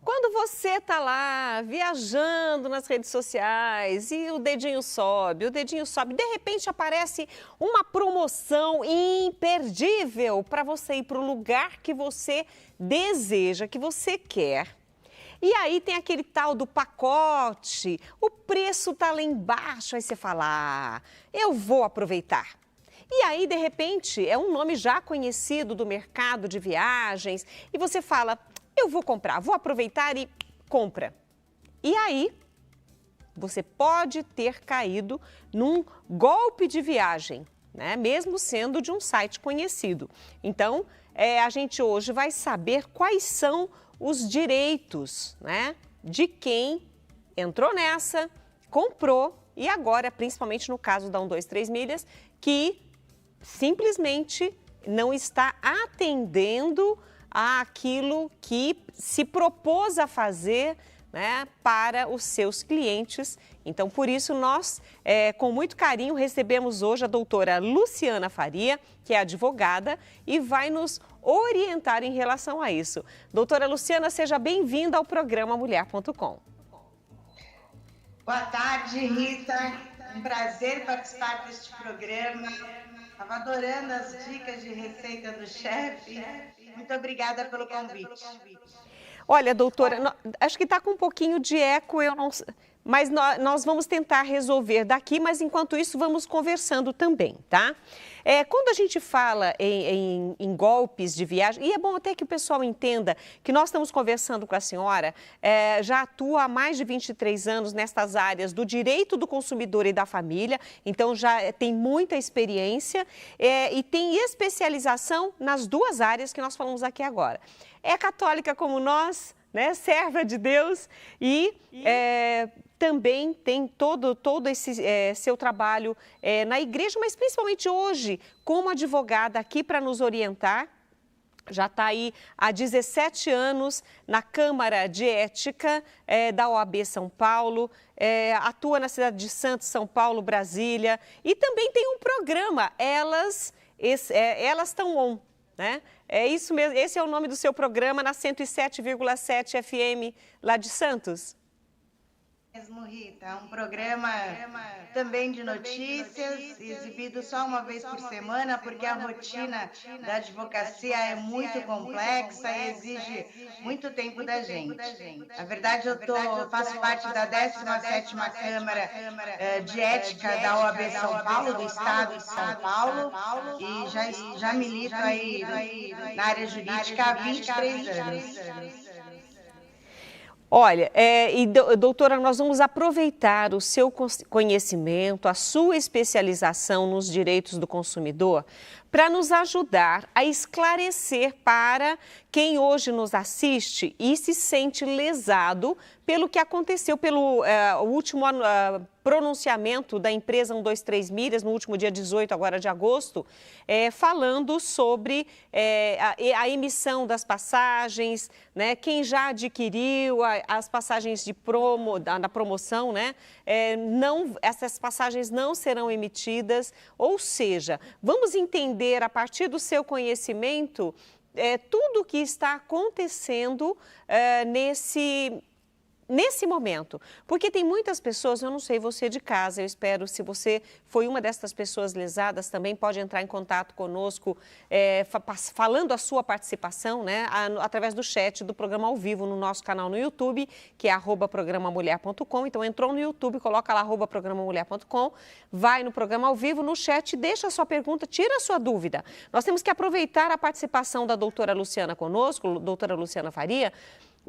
Quando você está lá viajando nas redes sociais e o dedinho sobe, de repente aparece uma promoção imperdível para você ir para o lugar que você deseja, que você quer. E aí tem aquele tal do pacote, o preço está lá embaixo, aí você fala, eu vou aproveitar. E aí, de repente, é um nome já conhecido do mercado de viagens e você fala, eu vou comprar, vou aproveitar e compra. E aí, você pode ter caído num golpe de viagem, né? Mesmo sendo de um site conhecido. Então, a gente hoje vai saber quais são os direitos, né, de quem entrou nessa, comprou e agora, principalmente no caso da 123 Milhas, que simplesmente não está atendendo àquilo que se propôs a fazer, né, para os seus clientes. Então, por isso, nós, com muito carinho, recebemos hoje a doutora Luciana Faria, que é advogada, e vai nos orientar em relação a isso. Doutora Luciana, seja bem-vinda ao programa Mulher.com. Boa tarde, Rita. Um prazer participar deste programa. Estava adorando as dicas de receita do chefe. Muito obrigada pelo convite. Olha, doutora, acho que está com um pouquinho de eco, eu não, mas nós vamos tentar resolver daqui, mas enquanto isso vamos conversando também, tá? Quando a gente fala em golpes de viagem, e é bom até que o pessoal entenda que nós estamos conversando com a senhora, já atua há mais de 23 anos nestas áreas do direito do consumidor e da família, então já tem muita experiência e tem especialização nas duas áreas que nós falamos aqui agora. É católica como nós, né? Serva de Deus e também tem todo esse seu trabalho na igreja, mas principalmente hoje como advogada aqui para nos orientar. Já está aí há 17 anos na Câmara de Ética da OAB São Paulo, atua na cidade de Santos, São Paulo, Brasília e também tem um programa, Elas Estão On, né? É isso mesmo, esse é o nome do seu programa na 107,7 FM lá de Santos. Mesmo, Rita, um programa também de notícias, exibido só uma vez por semana, porque a rotina da advocacia é muito complexa e exige muito tempo da gente. Na verdade, eu faço parte da 17ª Câmara de Ética da OAB São Paulo, do Estado de São Paulo, e já milito aí na área jurídica há 23 anos. Olha, doutora, nós vamos aproveitar o seu conhecimento, a sua especialização nos direitos do consumidor para nos ajudar a esclarecer para quem hoje nos assiste e se sente lesado pelo que aconteceu, pelo último pronunciamento da empresa 123 Milhas, no último dia 18 agora de agosto, falando sobre a emissão das passagens, né? Quem já adquiriu as passagens da promoção, né? Essas passagens não serão emitidas, ou seja, vamos entender a partir do seu conhecimento tudo o que está acontecendo nesse momento, porque tem muitas pessoas, eu não sei você de casa, eu espero, se você foi uma dessas pessoas lesadas, também pode entrar em contato conosco, falando a sua participação, né, através do chat do programa ao vivo no nosso canal no YouTube, que é @programamulher.com, então entrou no YouTube, coloca lá @programamulher.com, vai no programa ao vivo, no chat, deixa a sua pergunta, tira a sua dúvida. Nós temos que aproveitar a participação da doutora Luciana conosco, doutora Luciana Faria,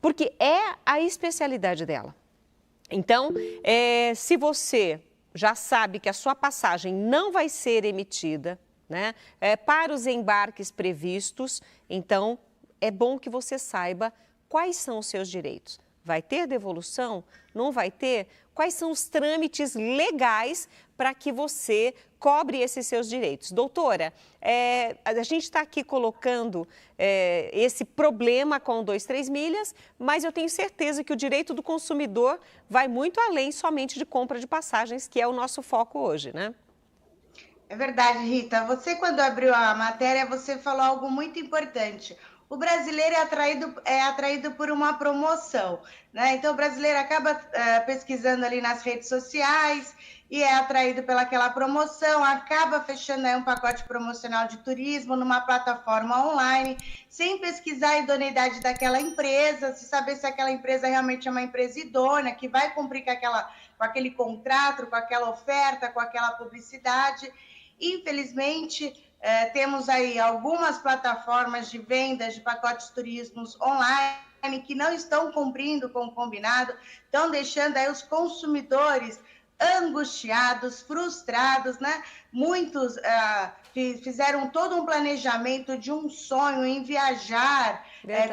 porque é a especialidade dela. Então, se você já sabe que a sua passagem não vai ser emitida, né, para os embarques previstos, então é bom que você saiba quais são os seus direitos. Vai ter devolução? Não vai ter? Quais são os trâmites legais para que você cobre esses seus direitos? Doutora, a gente está aqui colocando esse problema com 123 Milhas, mas eu tenho certeza que o direito do consumidor vai muito além somente de compra de passagens, que é o nosso foco hoje, né? É verdade, Rita. Você, quando abriu a matéria, você falou algo muito importante. o brasileiro é atraído por uma promoção, né? Então, o brasileiro acaba pesquisando ali nas redes sociais e é atraído pelaquela promoção, acaba fechando aí um pacote promocional de turismo numa plataforma online, sem pesquisar a idoneidade daquela empresa, se saber se aquela empresa realmente é uma empresa idônea, que vai cumprir com aquele contrato, com aquela oferta, com aquela publicidade. Infelizmente, temos aí algumas plataformas de vendas de pacotes turismos online que não estão cumprindo com o combinado, estão deixando aí os consumidores angustiados, frustrados, né? Muitos fizeram todo um planejamento de um sonho em viajar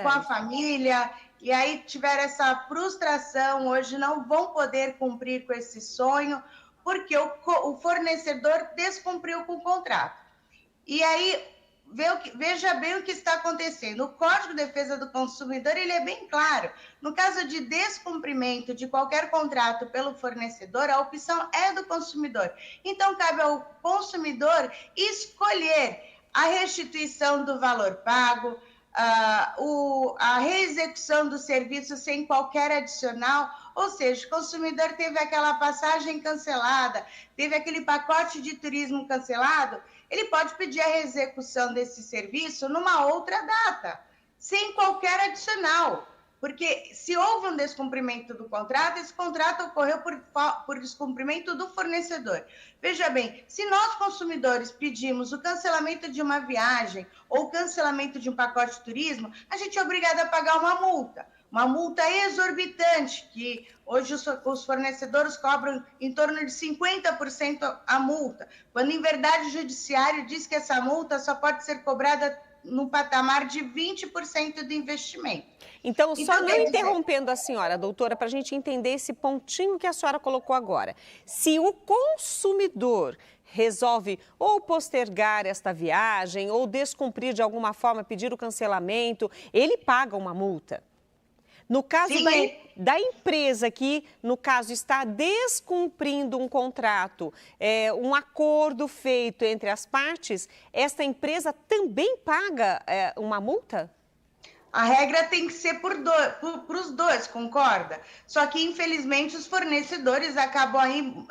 com a família, e aí tiveram essa frustração, hoje não vão poder cumprir com esse sonho, porque o fornecedor descumpriu com o contrato. E aí, veja bem o que está acontecendo. O Código de Defesa do Consumidor, ele é bem claro. No caso de descumprimento de qualquer contrato pelo fornecedor, a opção é do consumidor. Então, cabe ao consumidor escolher a restituição do valor pago, a reexecução do serviço sem qualquer adicional, ou seja, o consumidor teve aquela passagem cancelada, teve aquele pacote de turismo cancelado, ele pode pedir a reexecução desse serviço numa outra data, sem qualquer adicional. Porque se houve um descumprimento do contrato, esse contrato ocorreu por descumprimento do fornecedor. Veja bem, se nós consumidores pedimos o cancelamento de uma viagem ou o cancelamento de um pacote de turismo, a gente é obrigado a pagar uma multa exorbitante, que hoje os fornecedores cobram em torno de 50% a multa, quando em verdade o judiciário diz que essa multa só pode ser cobrada no patamar de 20% do investimento. Então, só não interrompendo a senhora, doutora, para a gente entender esse pontinho que a senhora colocou agora. Se o consumidor resolve ou postergar esta viagem ou descumprir de alguma forma, pedir o cancelamento, ele paga uma multa. No caso da empresa que, no caso, está descumprindo um contrato, um acordo feito entre as partes, esta empresa também paga uma multa? A regra tem que ser para os dois, concorda? Só que, infelizmente, os fornecedores acabam aí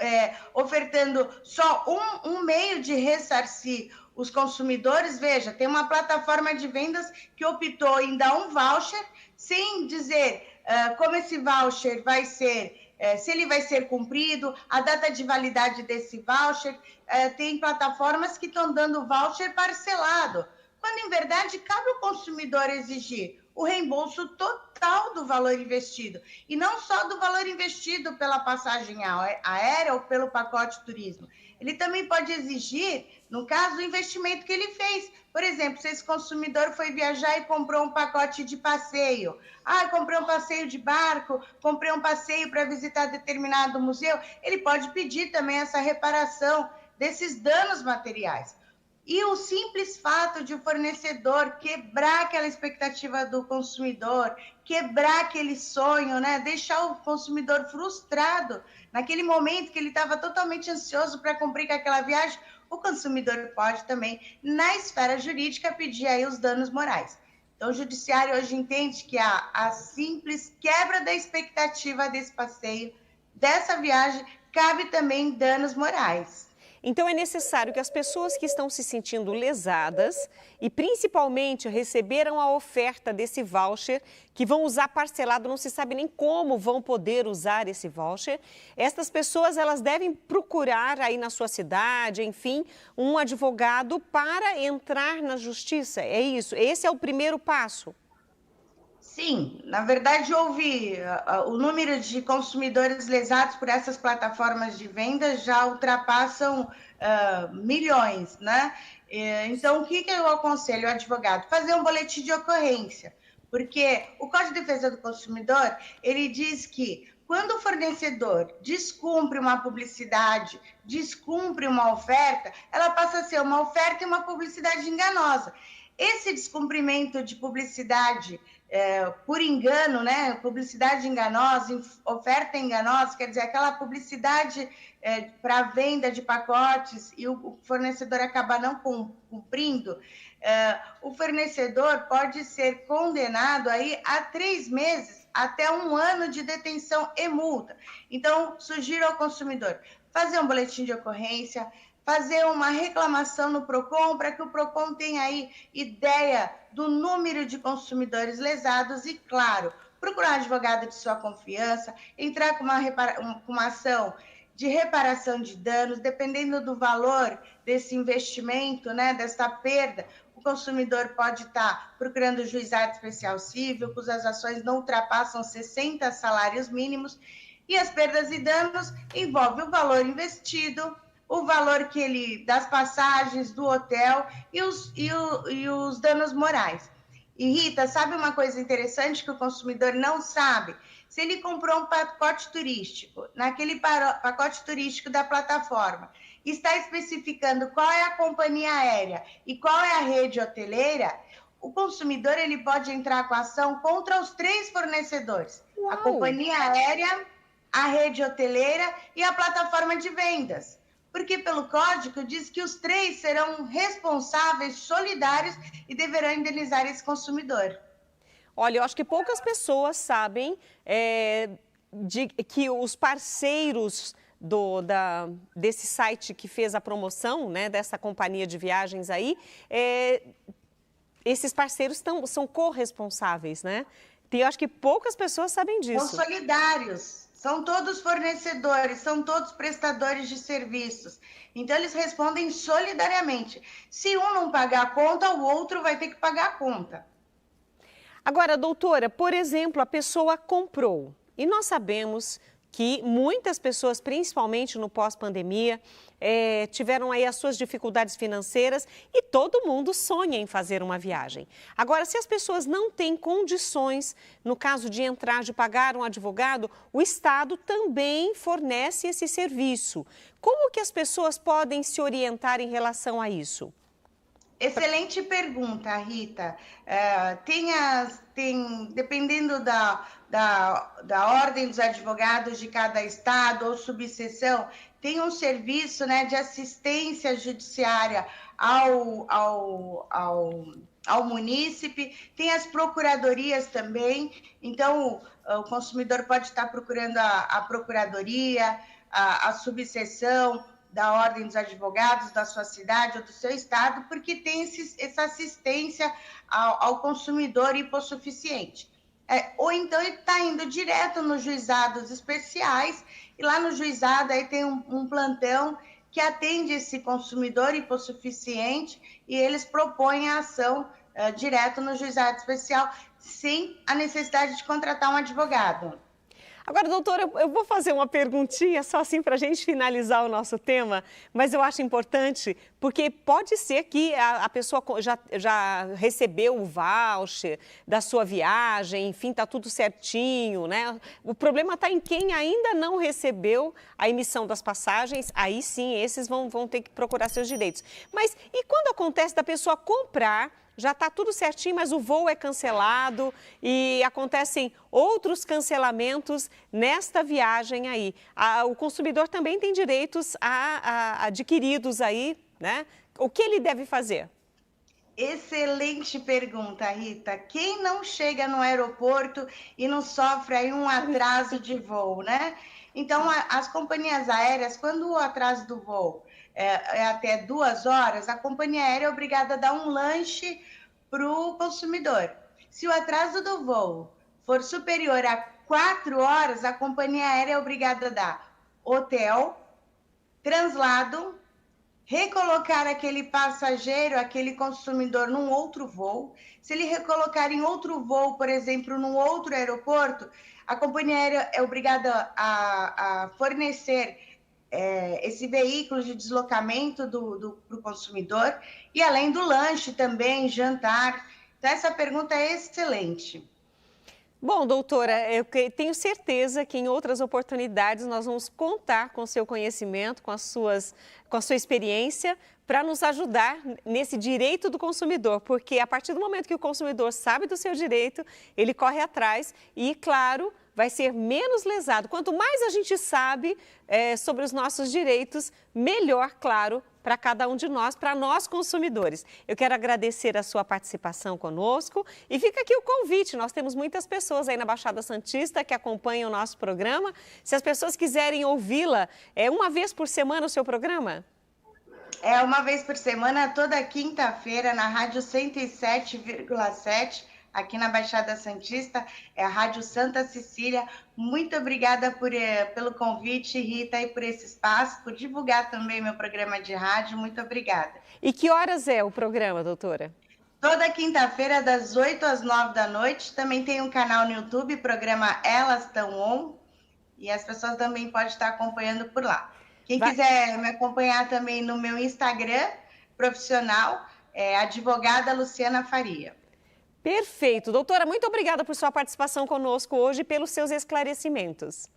ofertando só um meio de ressarcir os consumidores. Veja, tem uma plataforma de vendas que optou em dar um voucher, sem dizer como esse voucher vai ser, se ele vai ser cumprido, a data de validade desse voucher. Tem plataformas que estão dando voucher parcelado, quando, em verdade, cabe ao consumidor exigir o reembolso total do valor investido. E não só do valor investido pela passagem aérea ou pelo pacote turismo. Ele também pode exigir, no caso, o investimento que ele fez. Por exemplo, se esse consumidor foi viajar e comprou um pacote de passeio. Comprei um passeio de barco, comprei um passeio para visitar determinado museu. Ele pode pedir também essa reparação desses danos materiais. E o simples fato de o fornecedor quebrar aquela expectativa do consumidor, quebrar aquele sonho, né? Deixar o consumidor frustrado naquele momento que ele estava totalmente ansioso para cumprir com aquela viagem, o consumidor pode também, na esfera jurídica, pedir aí os danos morais. Então, o judiciário hoje entende que a simples quebra da expectativa desse passeio, dessa viagem, cabe também danos morais. Então, é necessário que as pessoas que estão se sentindo lesadas e principalmente receberam a oferta desse voucher, que vão usar parcelado, não se sabe nem como vão poder usar esse voucher, estas pessoas elas devem procurar aí na sua cidade, enfim, um advogado para entrar na justiça. É isso? Esse é o primeiro passo? Sim, na verdade houve o número de consumidores lesados por essas plataformas de venda já ultrapassam milhões, né? Então, o que eu aconselho ao advogado? Fazer um boletim de ocorrência, porque o Código de Defesa do Consumidor, ele diz que quando o fornecedor descumpre uma publicidade, descumpre uma oferta, ela passa a ser uma oferta e uma publicidade enganosa. Esse descumprimento de publicidade por engano, né? Publicidade enganosa, oferta enganosa, quer dizer, aquela publicidade para venda de pacotes e o fornecedor acaba não cumprindo, o fornecedor pode ser condenado aí a 3 meses até 1 ano de detenção e multa. Então, sugiro ao consumidor fazer um boletim de ocorrência, fazer uma reclamação no PROCON, para que o PROCON tenha aí ideia do número de consumidores lesados e, claro, procurar um advogado de sua confiança, entrar com uma ação de reparação de danos, dependendo do valor desse investimento, né, dessa perda, o consumidor pode estar procurando o juizado especial civil, cujas ações não ultrapassam 60 salários mínimos, e as perdas e danos envolvem o valor investido, o valor das passagens, do hotel e os danos morais. E Rita, sabe uma coisa interessante que o consumidor não sabe? Se ele comprou um pacote turístico, naquele pacote turístico da plataforma, está especificando qual é a companhia aérea e qual é a rede hoteleira, o consumidor ele pode entrar com ação contra os 3 fornecedores. Uau. A companhia aérea, a rede hoteleira e a plataforma de vendas. Porque pelo código diz que os 3 serão responsáveis, solidários e deverão indenizar esse consumidor. Olha, eu acho que poucas pessoas sabem que os parceiros desse site que fez a promoção, né, dessa companhia de viagens aí, esses parceiros são corresponsáveis, né? Eu acho que poucas pessoas sabem disso. São solidários. São todos fornecedores, são todos prestadores de serviços. Então, eles respondem solidariamente. Se um não pagar a conta, o outro vai ter que pagar a conta. Agora, doutora, por exemplo, a pessoa comprou. E nós sabemos que muitas pessoas, principalmente no pós-pandemia, tiveram aí as suas dificuldades financeiras e todo mundo sonha em fazer uma viagem. Agora, se as pessoas não têm condições, no caso de entrar, de pagar um advogado, o Estado também fornece esse serviço. Como que as pessoas podem se orientar em relação a isso? Excelente pergunta, Rita. Dependendo da ordem dos advogados de cada estado ou subseção, tem um serviço, né, de assistência judiciária ao munícipe, tem as procuradorias também, então o consumidor pode estar procurando a procuradoria, a subseção da ordem dos advogados da sua cidade ou do seu estado, porque tem essa assistência ao consumidor hipossuficiente. Ou então ele está indo direto nos juizados especiais, e lá no juizado aí tem um plantão que atende esse consumidor hipossuficiente e eles propõem a ação direto no juizado especial, sem a necessidade de contratar um advogado. Agora, doutora, eu vou fazer uma perguntinha só assim para a gente finalizar o nosso tema, mas eu acho importante porque pode ser que a pessoa já recebeu o voucher da sua viagem, enfim, está tudo certinho, né? O problema está em quem ainda não recebeu a emissão das passagens, aí sim, esses vão ter que procurar seus direitos. Mas e quando acontece da pessoa comprar, já está tudo certinho, mas o voo é cancelado e acontecem outros cancelamentos nesta viagem aí. O consumidor também tem direitos adquiridos aí, né? O que ele deve fazer? Excelente pergunta, Rita. Quem não chega no aeroporto e não sofre aí um atraso de voo, né? Então, as companhias aéreas, quando o atraso do voo é até 2 horas, a companhia aérea é obrigada a dar um lanche para o consumidor. Se o atraso do voo for superior a 4 horas, a companhia aérea é obrigada a dar hotel, translado, recolocar aquele passageiro, aquele consumidor num outro voo. Se ele recolocar em outro voo, por exemplo, num outro aeroporto, a companhia aérea é obrigada a fornecer esse veículo de deslocamento para o consumidor, e além do lanche também, jantar. Então, essa pergunta é excelente. Bom, doutora, eu tenho certeza que em outras oportunidades nós vamos contar com o seu conhecimento, com a sua experiência, para nos ajudar nesse direito do consumidor, porque a partir do momento que o consumidor sabe do seu direito, ele corre atrás e, claro, vai ser menos lesado. Quanto mais a gente sabe sobre os nossos direitos, melhor, claro, para cada um de nós, para nós consumidores. Eu quero agradecer a sua participação conosco e fica aqui o convite. Nós temos muitas pessoas aí na Baixada Santista que acompanham o nosso programa. Se as pessoas quiserem ouvi-la, uma vez por semana o seu programa? É uma vez por semana, toda quinta-feira, na Rádio 107,7, aqui na Baixada Santista, é a Rádio Santa Cecília. Muito obrigada pelo convite, Rita, e por esse espaço, por divulgar também meu programa de rádio. Muito obrigada. E que horas é o programa, doutora? Toda quinta-feira, das 8 às 9 da noite. Também tem um canal no YouTube, programa Elas Tão On, e as pessoas também podem estar acompanhando por lá. Quem quiser me acompanhar também no meu Instagram profissional, é advogada Luciana Faria. Perfeito. Doutora, muito obrigada por sua participação conosco hoje e pelos seus esclarecimentos.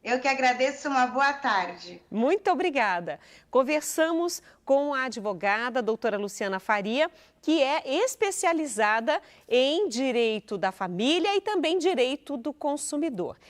Eu que agradeço, uma boa tarde. Muito obrigada. Conversamos com a advogada, doutora Luciana Faria, que é especializada em direito da família e também direito do consumidor.